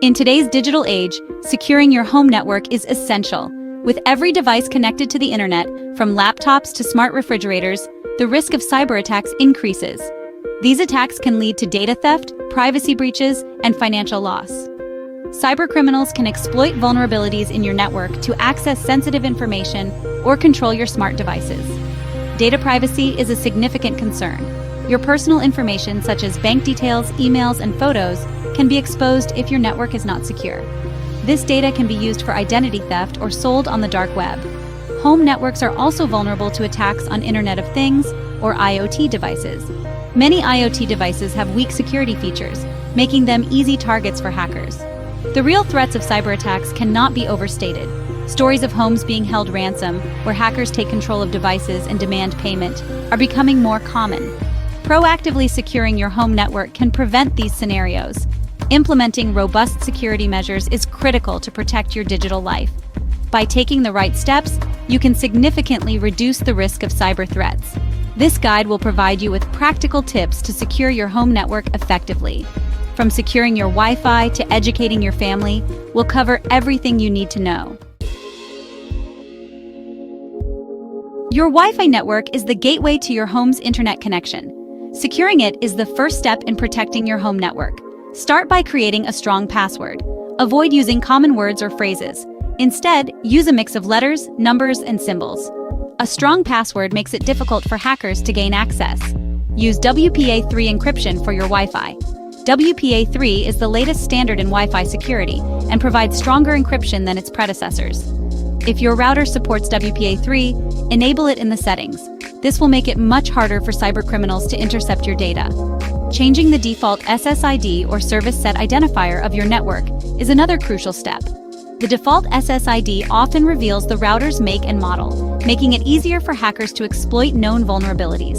In today's digital age, securing your home network is essential. With every device connected to the internet, from laptops to smart refrigerators, the risk of cyber attacks increases. These attacks can lead to data theft, privacy breaches, and financial loss. Cybercriminals can exploit vulnerabilities in your network to access sensitive information or control your smart devices. Data privacy is a significant concern. Your personal information, such as bank details, emails, and photos, can be exposed if your network is not secure. This data can be used for identity theft or sold on the dark web. Home networks are also vulnerable to attacks on Internet of Things or IoT devices. Many IoT devices have weak security features, making them easy targets for hackers. The real threats of cyber attacks cannot be overstated. Stories of homes being held ransom, where hackers take control of devices and demand payment, are becoming more common. Proactively securing your home network can prevent these scenarios. Implementing robust security measures is critical to protect your digital life. By taking the right steps, you can significantly reduce the risk of cyber threats. This guide will provide you with practical tips to secure your home network effectively. From securing your Wi-Fi to educating your family, we'll cover everything you need to know. Your Wi-Fi network is the gateway to your home's internet connection. Securing it is the first step in protecting your home network. Start by creating a strong password. Avoid using common words or phrases. Instead, use a mix of letters, numbers, and symbols. A strong password makes it difficult for hackers to gain access. Use WPA3 encryption for your Wi-Fi. WPA3 is the latest standard in Wi-Fi security and provides stronger encryption than its predecessors. If your router supports WPA3, enable it in the settings. This will make it much harder for cybercriminals to intercept your data. Changing the default SSID or service set identifier of your network is another crucial step. The default SSID often reveals the router's make and model, making it easier for hackers to exploit known vulnerabilities.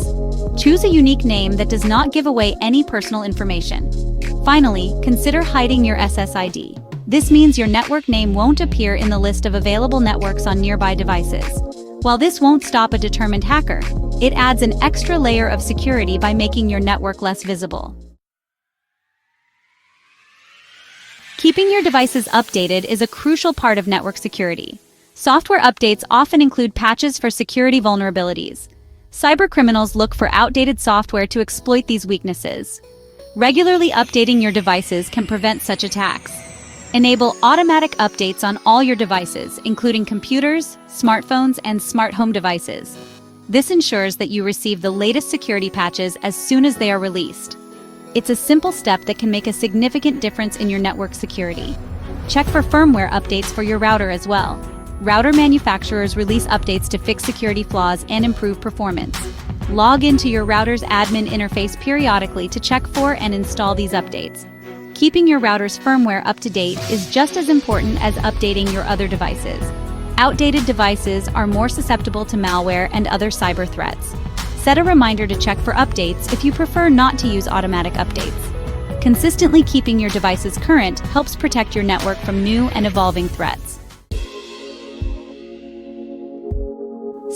Choose a unique name that does not give away any personal information. Finally, consider hiding your SSID. This means your network name won't appear in the list of available networks on nearby devices. While this won't stop a determined hacker, it adds an extra layer of security by making your network less visible. Keeping your devices updated is a crucial part of network security. Software updates often include patches for security vulnerabilities. Cybercriminals look for outdated software to exploit these weaknesses. Regularly updating your devices can prevent such attacks. Enable automatic updates on all your devices, including computers, smartphones, and smart home devices. This ensures that you receive the latest security patches as soon as they are released. It's a simple step that can make a significant difference in your network security. Check for firmware updates for your router as well. Router manufacturers release updates to fix security flaws and improve performance. Log into your router's admin interface periodically to check for and install these updates. Keeping your router's firmware up to date is just as important as updating your other devices. Outdated devices are more susceptible to malware and other cyber threats. Set a reminder to check for updates if you prefer not to use automatic updates. Consistently keeping your devices current helps protect your network from new and evolving threats.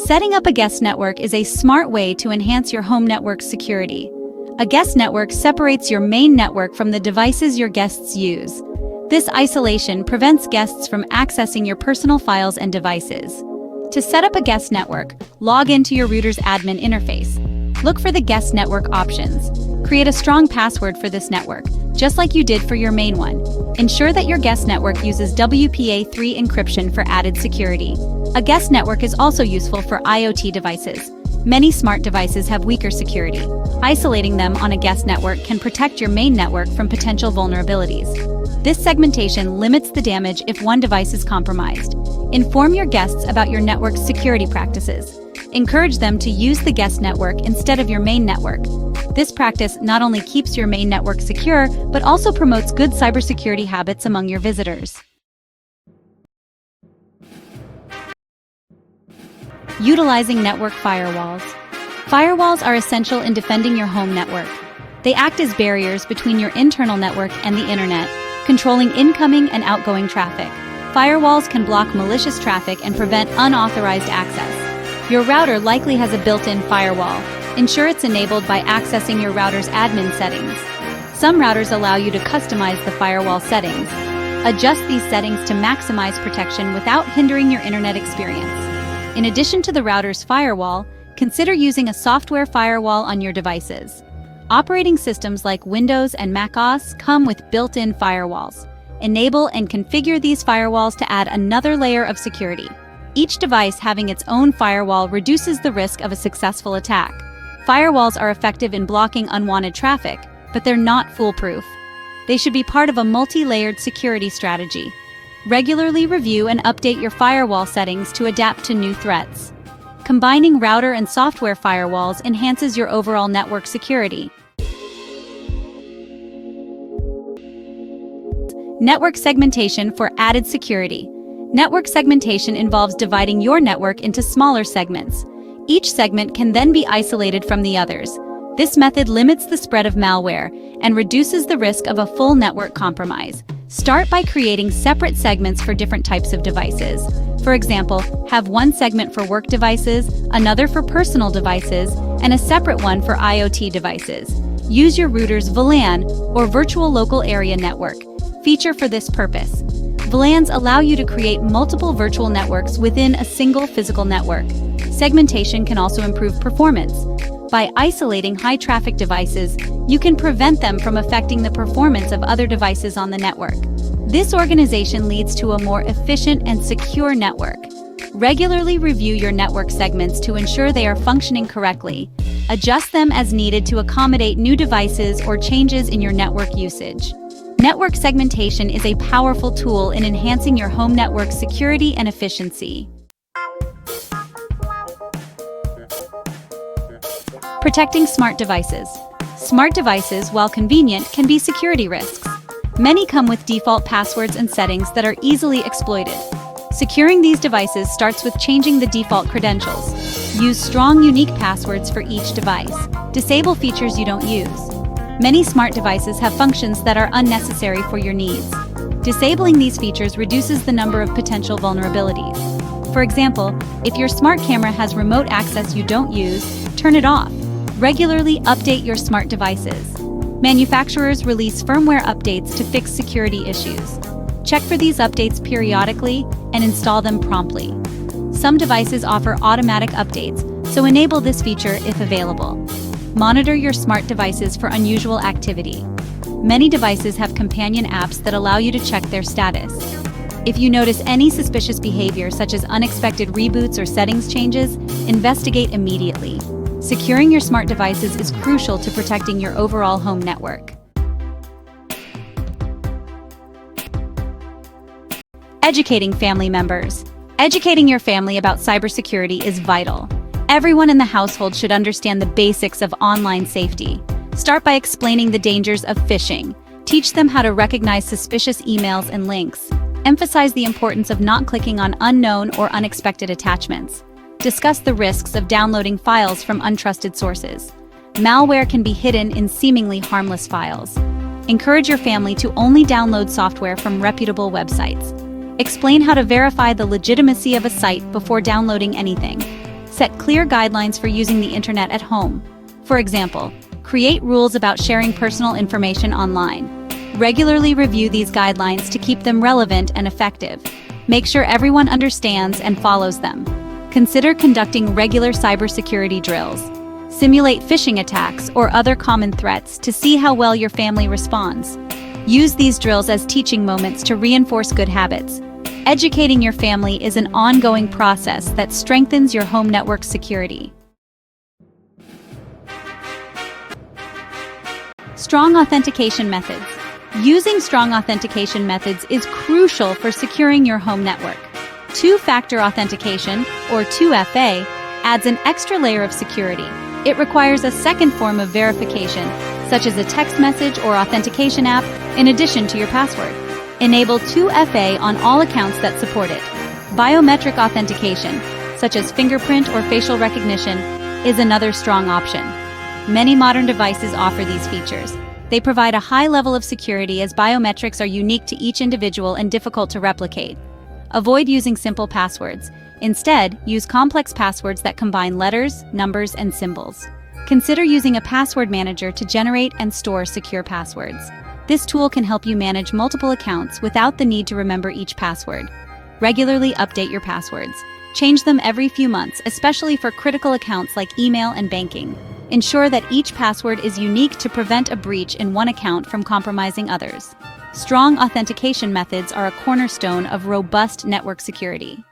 Setting up a guest network is a smart way to enhance your home network's security. A guest network separates your main network from the devices your guests use. This isolation prevents guests from accessing your personal files and devices. To set up a guest network, log into your router's admin interface. Look for the guest network options. Create a strong password for this network, just like you did for your main one. Ensure that your guest network uses WPA3 encryption for added security. A guest network is also useful for IoT devices. Many smart devices have weaker security. Isolating them on a guest network can protect your main network from potential vulnerabilities. This segmentation limits the damage if one device is compromised. Inform your guests about your network's security practices. Encourage them to use the guest network instead of your main network. This practice not only keeps your main network secure, but also promotes good cybersecurity habits among your visitors. Utilizing network firewalls. Firewalls are essential in defending your home network. They act as barriers between your internal network and the internet, controlling incoming and outgoing traffic. Firewalls can block malicious traffic and prevent unauthorized access. Your router likely has a built-in firewall. Ensure it's enabled by accessing your router's admin settings. Some routers allow you to customize the firewall settings. Adjust these settings to maximize protection without hindering your internet experience. In addition to the router's firewall, consider using a software firewall on your devices. Operating systems like Windows and Mac OS come with built-in firewalls. Enable and configure these firewalls to add another layer of security. Each device having its own firewall reduces the risk of a successful attack. Firewalls are effective in blocking unwanted traffic, but they're not foolproof. They should be part of a multi-layered security strategy. Regularly review and update your firewall settings to adapt to new threats. Combining router and software firewalls enhances your overall network security. Network segmentation for added security. Network segmentation involves dividing your network into smaller segments. Each segment can then be isolated from the others. This method limits the spread of malware and reduces the risk of a full network compromise. Start by creating separate segments for different types of devices. For example, have one segment for work devices, another for personal devices, and a separate one for IoT devices. Use your router's VLAN or virtual local area network feature for this purpose. VLANs allow you to create multiple virtual networks within a single physical network. Segmentation can also improve performance. By isolating high-traffic devices, you can prevent them from affecting the performance of other devices on the network. This organization leads to a more efficient and secure network. Regularly review your network segments to ensure they are functioning correctly. Adjust them as needed to accommodate new devices or changes in your network usage. Network segmentation is a powerful tool in enhancing your home network security and efficiency. Protecting smart devices. Smart devices, while convenient, can be security risks. Many come with default passwords and settings that are easily exploited. Securing these devices starts with changing the default credentials. Use strong, unique passwords for each device. Disable features you don't use. Many smart devices have functions that are unnecessary for your needs. Disabling these features reduces the number of potential vulnerabilities. For example, if your smart camera has remote access you don't use, turn it off. Regularly update your smart devices. Manufacturers release firmware updates to fix security issues. Check for these updates periodically and install them promptly. Some devices offer automatic updates, so enable this feature if available. Monitor your smart devices for unusual activity. Many devices have companion apps that allow you to check their status. If you notice any suspicious behavior, such as unexpected reboots or settings changes, investigate immediately. Securing your smart devices is crucial to protecting your overall home network. Educating family members. Educating your family about cybersecurity is vital. Everyone in the household should understand the basics of online safety. Start by explaining the dangers of phishing. Teach them how to recognize suspicious emails and links. Emphasize the importance of not clicking on unknown or unexpected attachments. Discuss the risks of downloading files from untrusted sources. Malware can be hidden in seemingly harmless files. Encourage your family to only download software from reputable websites. Explain how to verify the legitimacy of a site before downloading anything. Set clear guidelines for using the internet at home. For example, create rules about sharing personal information online. Regularly review these guidelines to keep them relevant and effective. Make sure everyone understands and follows them. Consider conducting regular cybersecurity drills. Simulate phishing attacks or other common threats to see how well your family responds. Use these drills as teaching moments to reinforce good habits. Educating your family is an ongoing process that strengthens your home network security. Strong authentication methods. Using strong authentication methods is crucial for securing your home network. Two-factor authentication, or 2FA, adds an extra layer of security. It requires a second form of verification, such as a text message or authentication app, in addition to your password. Enable 2FA on all accounts that support it. Biometric authentication, such as fingerprint or facial recognition, is another strong option. Many modern devices offer these features. They provide a high level of security as biometrics are unique to each individual and difficult to replicate. Avoid using simple passwords. Instead, use complex passwords that combine letters, numbers, and symbols. Consider using a password manager to generate and store secure passwords. This tool can help you manage multiple accounts without the need to remember each password. Regularly update your passwords. Change them every few months, especially for critical accounts like email and banking. Ensure that each password is unique to prevent a breach in one account from compromising others. Strong authentication methods are a cornerstone of robust network security.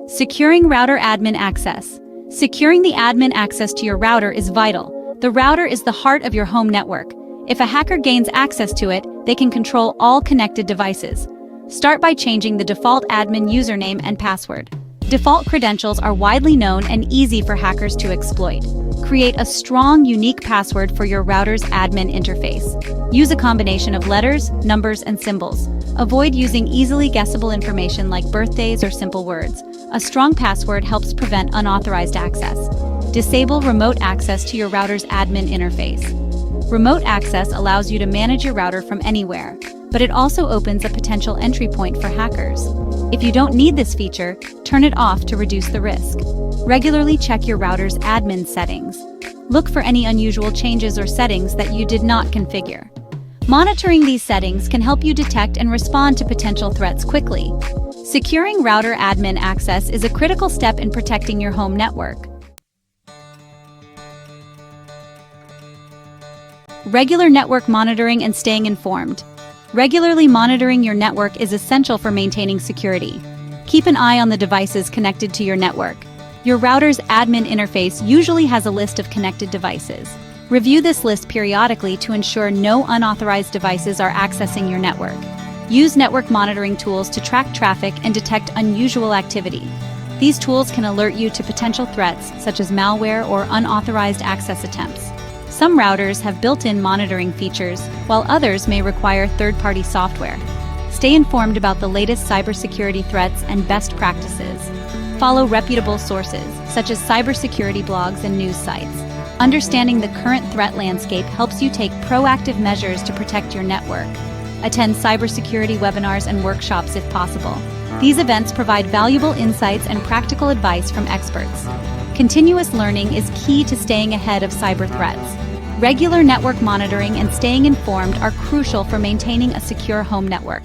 Securing router admin access. Securing the admin access to your router is vital. The router is the heart of your home network. If a hacker gains access to it, they can control all connected devices. Start by changing the default admin username and password. Default credentials are widely known and easy for hackers to exploit. Create a strong, unique password for your router's admin interface. Use a combination of letters, numbers, and symbols. Avoid using easily guessable information like birthdays or simple words. A strong password helps prevent unauthorized access. Disable remote access to your router's admin interface. Remote access allows you to manage your router from anywhere, but it also opens a potential entry point for hackers. If you don't need this feature, turn it off to reduce the risk. Regularly check your router's admin settings. Look for any unusual changes or settings that you did not configure. Monitoring these settings can help you detect and respond to potential threats quickly. Securing router admin access is a critical step in protecting your home network. Regular network monitoring and staying informed. Regularly monitoring your network is essential for maintaining security. Keep an eye on the devices connected to your network. Your router's admin interface usually has a list of connected devices. Review this list periodically to ensure no unauthorized devices are accessing your network. Use network monitoring tools to track traffic and detect unusual activity. These tools can alert you to potential threats such as malware or unauthorized access attempts. Some routers have built-in monitoring features, while others may require third-party software. Stay informed about the latest cybersecurity threats and best practices. Follow reputable sources, such as cybersecurity blogs and news sites. Understanding the current threat landscape helps you take proactive measures to protect your network. Attend cybersecurity webinars and workshops if possible. These events provide valuable insights and practical advice from experts. Continuous learning is key to staying ahead of cyber threats. Regular network monitoring and staying informed are crucial for maintaining a secure home network.